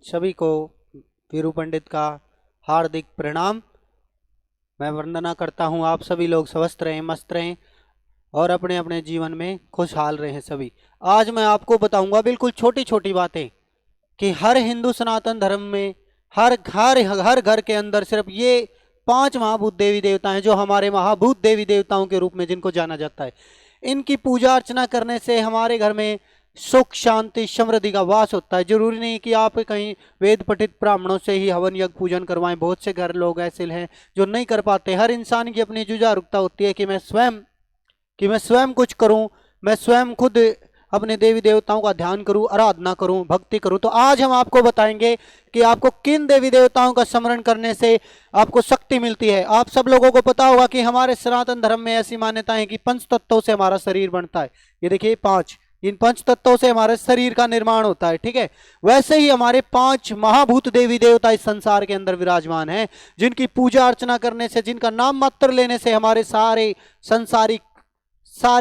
सभी को वीरू पंडित का हार्दिक प्रणाम। मैं वंदना करता हूं आप सभी लोग स्वस्थ रहें, मस्त रहें और अपने अपने जीवन में खुशहाल रहें सभी। आज मैं आपको बताऊंगा बिल्कुल छोटी छोटी बातें कि हर हिंदू सनातन धर्म में हर घर के अंदर सिर्फ ये 5 महाभूत देवी देवता हैं जो हमारे महाभूत देवी देवताओं के रूप में जिनको जाना जाता है। इनकी पूजा अर्चना करने से हमारे घर में सुख शांति समृद्धि का वास होता है। जरूरी नहीं कि आप कहीं वेद पठित ब्राह्मणों से ही हवन यज्ञ पूजन करवाएं। बहुत से घर लोग ऐसे हैं जो नहीं कर पाते। हर इंसान की अपनी जुझारूकता होती है कि मैं स्वयं कुछ करूं, मैं स्वयं खुद अपने देवी देवताओं का ध्यान करूं, आराधना करूं, भक्ति करूं। तो आज हम आपको बताएंगे कि आपको किन देवी देवताओं का स्मरण करने से आपको शक्ति मिलती है। आप सब लोगों को पता होगा कि हमारे सनातन धर्म में ऐसी मान्यता है कि 5 तत्वों से हमारा शरीर बनता है। ये देखिए 5, इन 5 तत्वों से हमारे शरीर का निर्माण होता है, ठीक है। वैसे ही हमारे 5 महाभूत देवी देवता इस संसार के अंदर विराजमान हैं, जिनकी पूजा अर्चना करने से, जिनका नाम मात्र लेने से हमारे सारी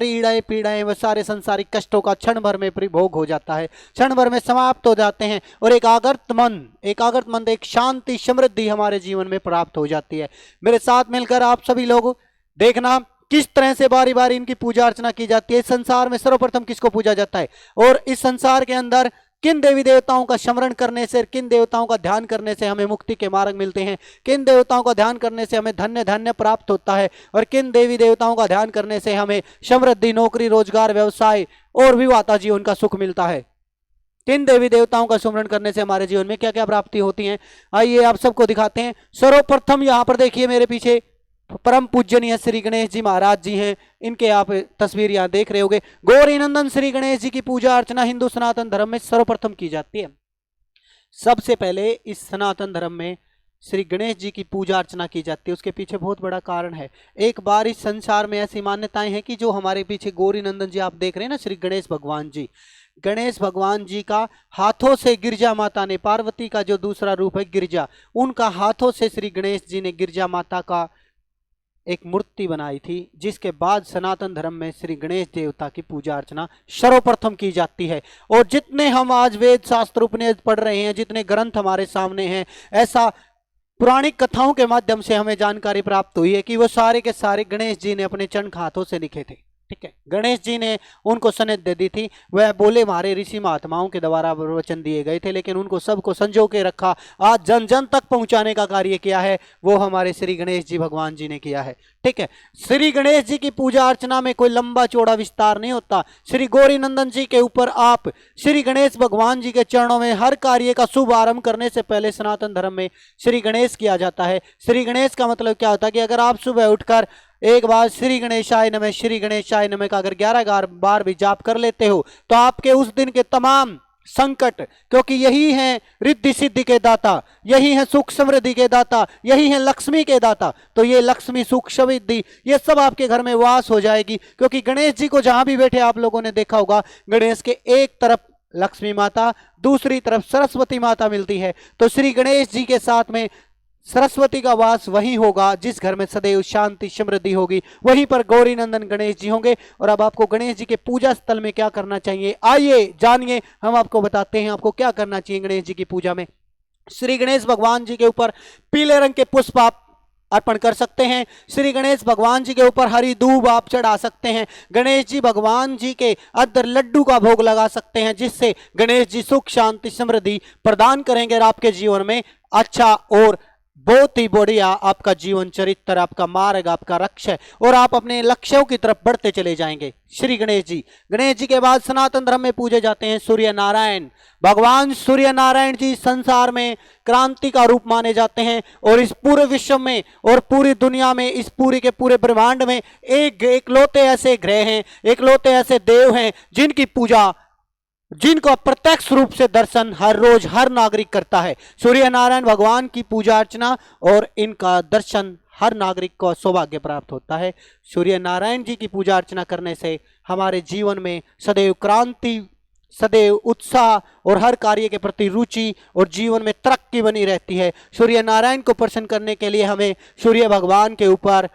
इड़ाएं पीड़ाएं व सारे संसारिक कष्टों का क्षण भर में परिभोग हो जाता है, क्षण भर में समाप्त हो जाते हैं और एक शांति समृद्धि हमारे जीवन में प्राप्त हो जाती है। मेरे साथ मिलकर आप सभी लोग देखना किस तरह से बारी बारी इनकी पूजा अर्चना की जाती है। इस संसार में सर्वप्रथम किसको पूजा जाता है और इस संसार के अंदर किन देवी देवताओं का स्मरण करने से, किन देवताओं का ध्यान करने से हमें मुक्ति के मार्ग मिलते हैं, किन देवताओं का ध्यान करने से हमें धन्य प्राप्त होता है और किन देवी देवताओं का ध्यान करने से हमें समृद्धि, नौकरी, रोजगार, व्यवसाय और विवाहता जीवन का सुख मिलता है। किन देवी देवताओं का स्मरण करने से हमारे जीवन में क्या क्या प्राप्ति होती है, आइए आप सबको दिखाते हैं। सर्वप्रथम यहाँ पर देखिए मेरे पीछे परम पूजनीय श्री गणेश जी महाराज जी हैं। इनके आप तस्वीर यहाँ देख रहे होंगे। गौरी नंदन श्री गणेश जी की पूजा अर्चना हिंदू सनातन धर्म में सर्वप्रथम की जाती है। सबसे पहले इस सनातन धर्म में श्री गणेश जी की पूजा अर्चना की जाती है। उसके पीछे बहुत बड़ा कारण है। एक बार इस संसार में ऐसी मान्यताएं हैं कि जो हमारे पीछे गौरी नंदन जी आप देख रहे हैं ना, श्री गणेश भगवान जी का हाथों से गिरजा माता ने, पार्वती का जो दूसरा रूप है गिरजा, उनका हाथों से श्री गणेश जी ने गिरजा माता का एक मूर्ति बनाई थी, जिसके बाद सनातन धर्म में श्री गणेश देवता की पूजा अर्चना सर्वप्रथम की जाती है। और जितने हम आज वेद शास्त्र उपनिषद पढ़ रहे हैं, जितने ग्रंथ हमारे सामने हैं, ऐसा पुराणिक कथाओं के माध्यम से हमें जानकारी प्राप्त हुई है कि वो सारे के सारे गणेश जी ने अपने चरण हाथों से लिखे थे, ठीक है। गणेश जी ने उनको सनद दे दी थी। वह बोले हमारे ऋषि महात्माओं के द्वारा वचन दिए गए थे, लेकिन उनको सबको संजो के रखा, आज जन जन तक पहुंचाने का कार्य किया है वो हमारे श्री गणेश जी भगवान जी ने किया है, ठीक है। श्री गणेश जी की पूजा अर्चना में कोई लंबा चौड़ा विस्तार नहीं होता। श्री गौरी नंदन जी के ऊपर आप श्री गणेश भगवान जी के चरणों में हर कार्य का शुभ आरंभ करने से पहले सनातन धर्म में श्री गणेश किया जाता है। श्री गणेश का मतलब क्या होता है कि अगर आप सुबह उठकर एक बार श्री गणेशाय नमः का अगर 11 बार भी जाप कर लेते हो तो आपके उस दिन के तमाम संकट, क्योंकि यही है रिद्धि सिद्धि के दाता, यही है सुख समृद्धि के दाता, यही है लक्ष्मी के दाता, तो ये लक्ष्मी, सुख, समृद्धि, ये सब आपके घर में वास हो जाएगी। क्योंकि गणेश जी को जहां भी बैठे आप लोगों ने देखा होगा, गणेश के एक तरफ लक्ष्मी माता, दूसरी तरफ सरस्वती माता मिलती है। तो श्री गणेश जी के साथ में सरस्वती का वास वही होगा जिस घर में सदैव शांति समृद्धि होगी, वहीं पर गौरी नंदन गणेश जी होंगे। और अब आपको गणेश जी के पूजा स्थल में क्या करना चाहिए, आइए जानिए, हम आपको बताते हैं आपको क्या करना चाहिए गणेश जी की पूजा में। श्री गणेश भगवान जी के ऊपर पीले रंग के पुष्प आप अर्पण कर सकते हैं। श्री गणेश भगवान जी के ऊपर हरी दूब आप चढ़ा सकते हैं। गणेश जी भगवान जी के अंदर लड्डू का भोग लगा सकते हैं, जिससे गणेश जी सुख शांति समृद्धि प्रदान करेंगे और आपके जीवन में अच्छा और बहुत ही बढ़िया आपका जीवन चरित्र, आपका मार्ग, आपका लक्ष्य और आप अपने लक्ष्यों की तरफ बढ़ते चले जाएंगे। श्री गणेश जी के बाद सनातन धर्म में पूजे जाते हैं सूर्य नारायण। भगवान सूर्य नारायण जी संसार में क्रांति का रूप माने जाते हैं और इस पूरे विश्व में और पूरी दुनिया में, इस पूरी के पूरे ब्रह्मांड में एकलौते ऐसे ग्रह हैं, एकलौते ऐसे देव हैं जिनको प्रत्यक्ष रूप से दर्शन हर रोज हर नागरिक करता है। सूर्य नारायण भगवान की पूजा अर्चना और इनका दर्शन हर नागरिक को सौभाग्य प्राप्त होता है। सूर्य नारायण जी की पूजा अर्चना करने से हमारे जीवन में सदैव क्रांति, सदैव उत्साह और हर कार्य के प्रति रुचि और जीवन में तरक्की बनी रहती है। सूर्य नारायण को प्रसन्न करने के लिए हमें सूर्य भगवान के ऊपर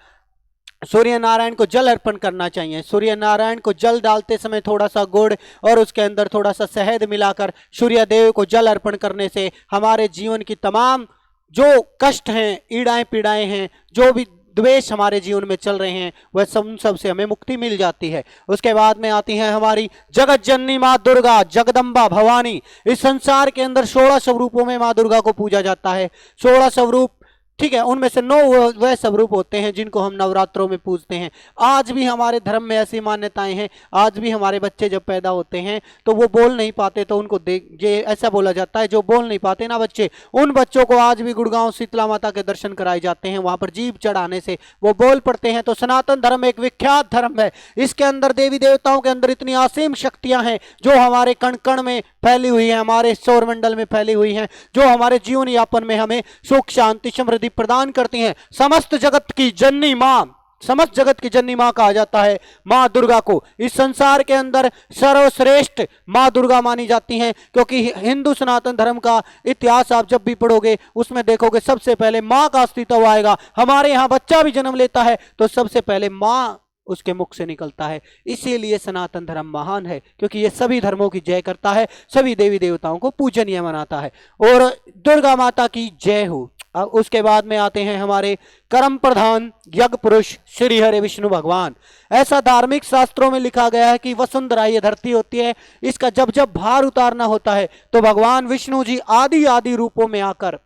सूर्य नारायण को जल अर्पण करना चाहिए। सूर्य नारायण को जल डालते समय थोड़ा सा गुड़ और उसके अंदर थोड़ा सा शहद मिलाकर सूर्य देव को जल अर्पण करने से हमारे जीवन की तमाम जो कष्ट हैं, ईड़ाएं पीड़ाएं हैं, जो भी द्वेष हमारे जीवन में चल रहे हैं, वह सब से हमें मुक्ति मिल जाती है। उसके बाद में आती है हमारी जगत जननी माँ दुर्गा, जगदम्बा भवानी। इस संसार के अंदर 16 स्वरूपों में माँ दुर्गा को पूजा जाता है। 16 स्वरूप, ठीक है, उनमें से 9 वह स्वरूप होते हैं जिनको हम नवरात्रों में पूजते हैं। आज भी हमारे धर्म में ऐसी मान्यताएं हैं। आज भी हमारे बच्चे जब पैदा होते हैं तो वो बोल नहीं पाते, तो उनको देख ये ऐसा बोला जाता है, जो बोल नहीं पाते ना बच्चे, उन बच्चों को आज भी गुड़गांव शीतला माता के दर्शन कराए जाते हैं। वहां पर जीभ चढ़ाने से वो बोल पड़ते हैं। तो सनातन धर्म एक विख्यात धर्म है। इसके अंदर देवी देवताओं के अंदर इतनी असीम शक्तियां हैं जो हमारे कण कण में फैली हुई है, हमारे सौरमंडल में फैली हुई हैं, जो हमारे जीवन यापन में हमें सुख शांति समृद्धि प्रदान करती हैं। समस्त जगत की जननी मां, समस्त जगत की जननी मां कहा जाता है मां दुर्गा को। इस संसार के अंदर सर्वश्रेष्ठ मां दुर्गा मानी जाती हैं, क्योंकि हिंदू सनातन धर्म का इतिहास आप जब भी पढ़ोगे उसमें देखोगे सबसे पहले मां का अस्तित्व आएगा। हमारे यहां बच्चा भी जन्म लेता है तो सबसे पहले मां उसके मुख से निकलता है। इसीलिए सनातन धर्म महान है, क्योंकि ये सभी धर्मों की जय करता है, सभी देवी देवताओं को पूजनीय मनाता है। और दुर्गा माता की जय हो। अब उसके बाद में आते हैं हमारे कर्म प्रधान यज्ञ पुरुष श्री हरि विष्णु भगवान। ऐसा धार्मिक शास्त्रों में लिखा गया है कि वसुंधरा ये धरती होती है, इसका जब जब भार उतारना होता है तो भगवान विष्णु जी आदि आदि रूपों में आकर,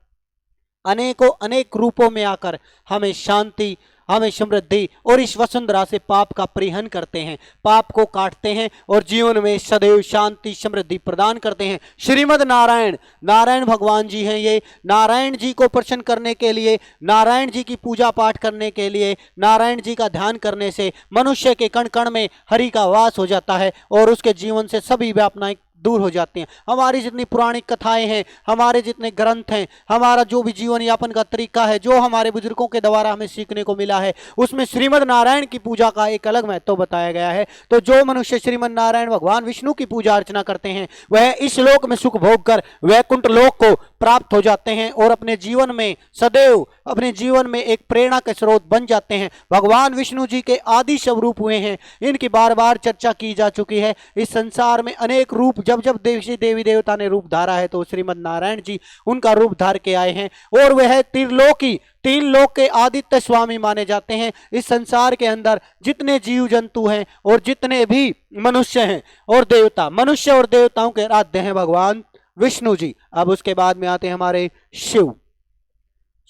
अनेकों अनेक रूपों में आकर हमें शांति, हमें समृद्धि और इस वसुंधरा से पाप का परिहन करते हैं, पाप को काटते हैं और जीवन में सदैव शांति समृद्धि प्रदान करते हैं। श्रीमद नारायण, नारायण भगवान जी हैं ये। नारायण जी को प्रसन्न करने के लिए, नारायण जी की पूजा पाठ करने के लिए, नारायण जी का ध्यान करने से मनुष्य के कण कण में हरि का वास हो जाता है और उसके जीवन से सभी व्यापनाएं दूर हो जाते हैं। हमारी जितनी पुरानी कथाएं हैं, हमारे जितने ग्रंथ हैं, हमारा जो भी जीवन यापन का तरीका है, जो हमारे बुजुर्गों के द्वारा हमें सीखने को मिला है, उसमें श्रीमद नारायण की पूजा का एक अलग महत्व बताया गया है। तो जो मनुष्य श्रीमद नारायण भगवान विष्णु की पूजा अर्चना करते हैं वह इस लोक में सुख भोग कर वैकुंठ लोक को प्राप्त हो जाते हैं और अपने जीवन में सदैव, अपने जीवन में एक प्रेरणा के स्रोत बन जाते हैं। भगवान विष्णु जी के आदि स्वरूप हुए हैं, इनकी बार बार चर्चा की जा चुकी है। इस संसार में अनेक रूप जब जब देवी देवता ने रूप धारा है तो श्रीमद नारायण जी उनका रूप धार के आए हैं और वह त्रिलोकी, 3 लोक के आदित्य स्वामी माने जाते हैं। इस संसार के अंदर जितने जीव जंतु हैं और जितने भी मनुष्य हैं और देवता, मनुष्य और देवताओं के आराध्य हैं भगवान विष्णु जी। अब उसके बाद में आते हैं हमारे शिव।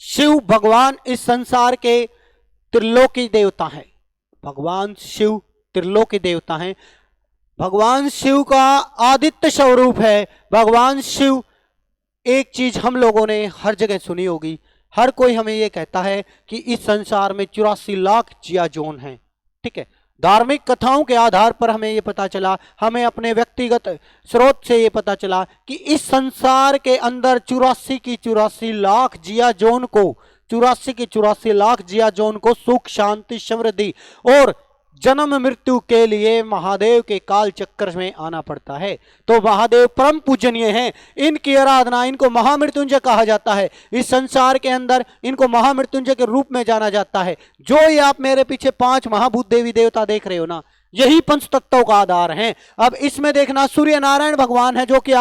शिव भगवान इस संसार के त्रिलोकी देवता हैं। भगवान शिव त्रिलोकी देवता हैं। भगवान शिव का आदित्य स्वरूप है। भगवान शिव, एक चीज हम लोगों ने हर जगह सुनी होगी, हर कोई हमें यह कहता है कि इस संसार में 84 लाख जिया जोन हैं। ठीक है, धार्मिक कथाओं के आधार पर हमें यह पता चला, हमें अपने व्यक्तिगत स्रोत से यह पता चला कि इस संसार के अंदर 84 की 84 लाख जिया जोन को, 84 की 84 लाख जिया जोन को सुख शांति समृद्धि और जन्म मृत्यु के लिए महादेव के काल चक्र में आना पड़ता है। तो महादेव परम पूजनीय हैं, इनकी आराधना, इनको महामृत्युंजय कहा जाता है। इस संसार के अंदर इनको महामृत्युंजय के रूप में जाना जाता है। जो ये आप मेरे पीछे 5 महाभूत देवी देवता देख रहे हो ना, यही पंच तत्वों का आधार हैं। अब इसमें देखना, सूर्य नारायण भगवान है जो कि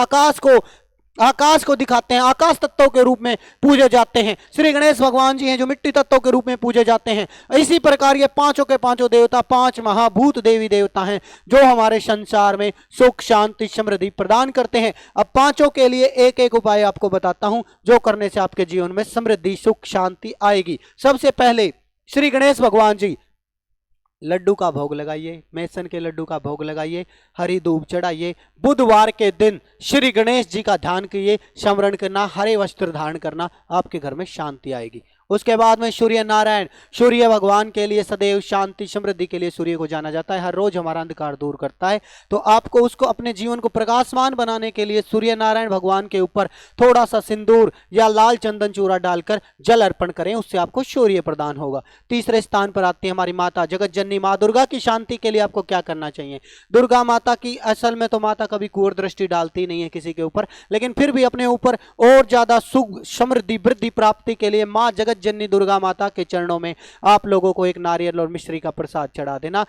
आकाश को दिखाते हैं, आकाश तत्वों के रूप में पूजे जाते हैं। श्री गणेश भगवान जी हैं जो मिट्टी तत्वों के रूप में पूजे जाते हैं। इसी प्रकार ये पांचों के पांचों देवता 5 महाभूत देवी देवता हैं जो हमारे संसार में सुख शांति समृद्धि प्रदान करते हैं। अब पांचों के लिए एक एक उपाय आपको बताता हूं जो करने से आपके जीवन में समृद्धि सुख शांति आएगी। सबसे पहले श्री गणेश भगवान जी, लड्डू का भोग लगाइए, बेसन के लड्डू का भोग लगाइए, हरी दूब चढ़ाइए। बुधवार के दिन श्री गणेश जी का ध्यान कीजिए, स्मरण करना, हरे वस्त्र धारण करना, आपके घर में शांति आएगी। उसके बाद में सूर्य नारायण, सूर्य भगवान के लिए सदैव शांति समृद्धि के लिए सूर्य को जाना जाता है। हर रोज हमारा अंधकार दूर करता है। तो आपको उसको अपने जीवन को प्रकाशमान बनाने के लिए सूर्य नारायण भगवान के ऊपर थोड़ा सा सिंदूर या लाल चंदन चूरा डालकर जल अर्पण करें, उससे आपको शौर्य प्रदान होगा। तीसरे स्थान पर आती है हमारी माता जगत जननी माँ दुर्गा की शांति के लिए आपको क्या करना चाहिए। दुर्गा माता की, असल में तो माता कभी कुंवर दृष्टि डालती नहीं है किसी के ऊपर, लेकिन फिर भी अपने ऊपर और ज्यादा सुख समृद्धि वृद्धि प्राप्ति के लिए माँ जगत जगत जननी दुर्गा माता के चरणों में आप लोगों को एक नारियल और मिश्री का प्रसाद चढ़ा देना,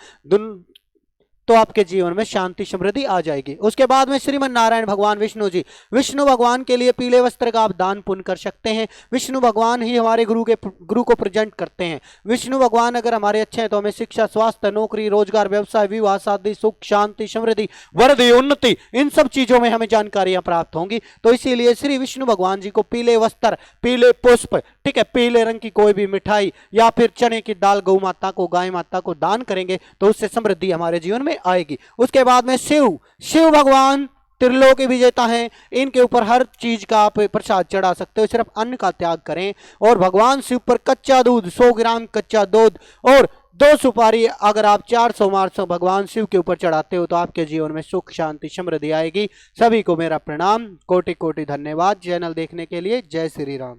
तो आपके जीवन में शांति समृद्धि आ जाएगी। उसके बाद में श्रीमन नारायण भगवान विष्णु जी, विष्णु भगवान के लिए पीले वस्त्र का आप दान पुण्य कर सकते हैं। विष्णु भगवान ही हमारे गुरु को प्रेजेंट करते हैं। विष्णु भगवान अगर हमारे अच्छे हैं तो हमें शिक्षा, स्वास्थ्य, नौकरी, रोजगार, व्यवसाय, विवाह, शादी, सुख, शांति, समृद्धि, वृद्धि, उन्नति, इन सब चीजों में हमें जानकारियां प्राप्त होंगी। तो इसीलिए श्री विष्णु भगवान जी को पीले वस्त्र, पीले पुष्प, ठीक है, पीले रंग की कोई भी मिठाई या फिर चने की दाल गौ माता को, गाय माता को दान करेंगे तो उससे समृद्धि हमारे जीवन में आएगी। उसके बाद में शिव भगवान त्रिलोकी विजेता हैं, इनके ऊपर हर चीज का आप प्रसाद चढ़ा सकते हो, सिर्फ अन्न का त्याग करें। और भगवान शिव पर कच्चा दूध, 100 ग्राम कच्चा दूध और 2 सुपारी अगर आप 400 भगवान शिव के ऊपर चढ़ाते हो तो आपके जीवन में सुख, शांति, समृद्धि आएगी। सभी को मेरा प्रणाम, कोटि कोटि धन्यवाद चैनल देखने के लिए। जय श्री राम।